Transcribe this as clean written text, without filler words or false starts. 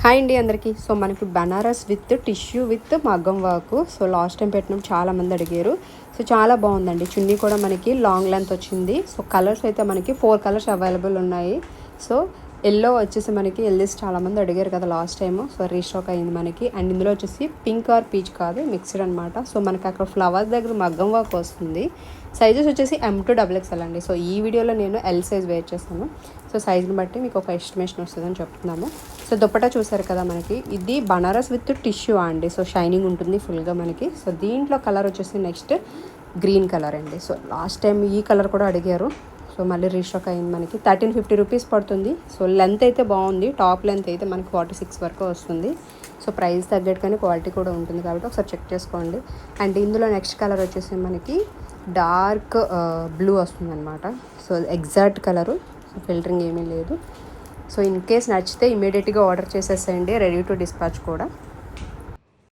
Hi అండి అందరికీ. So మనకి బనారస్ విత్ టిష్యూ విత్ మగ్గం వర్క్. సో లాస్ట్ టైం పెట్టినప్పుడు చాలామంది అడిగారు. సో చాలా బాగుందండి. చున్నీ కూడా మనకి లాంగ్ లెంత్ వచ్చింది. సో కలర్స్ అయితే మనకి 4 కలర్స్ అవైలబుల్ ఉన్నాయి. సో ఎల్లో వచ్చేసి మనకి ఎల్లీస్ చాలామంది అడిగారు కదా లాస్ట్ టైము. సో రీస్టాక్ అయింది మనకి. అండ్ ఇందులో వచ్చేసి పింక్ ఆర్ పీచ్ కాదు, మిక్స్డ్ అనమాట. సో మనకి అక్కడ ఫ్లవర్స్ దగ్గర మగ్గం వర్క్ వస్తుంది. సైజెస్ వచ్చేసి M2XXL అండి. సో ఈ వీడియోలో నేను ఎల్ సైజ్ వేర్ చేస్తాను. సో సైజ్ని బట్టి మీకు ఒక ఎస్టిమేషన్ వస్తుందని చెప్తున్నాము. సో దుప్పటా చూసారు కదా మనకి. ఇది బనారస్ విత్ టిష్యూ అండి. సో షైనింగ్ ఉంటుంది ఫుల్గా మనకి. సో దీంట్లో కలర్ వచ్చేసి నెక్స్ట్ గ్రీన్ కలర్ అండి. సో లాస్ట్ టైం ఈ కలర్ కూడా అడిగారు. సో మళ్ళీ రీస్టాక్ అయింది మనకి. 1350 రూపీస్ పడుతుంది. సో లెంత్ అయితే బాగుంది. టాప్ లెంత్ అయితే మనకి 46 వరకు వస్తుంది. సో ప్రైస్ తగ్గట్టుగానే క్వాలిటీ కూడా ఉంటుంది కాబట్టి ఒకసారి చెక్ చేసుకోండి. అండ్ ఇందులో నెక్స్ట్ కలర్ వచ్చేసి మనకి డార్క్ బ్లూ వస్తుంది అనమాట. So exact colour. So filtering ఏమీ లేదు. సో ఇన్ కేస్ నచ్చితే ఇమీడియట్గా ఆర్డర్ చేసేసేయండి. రెడీ టు డిస్పాచ్ కూడా.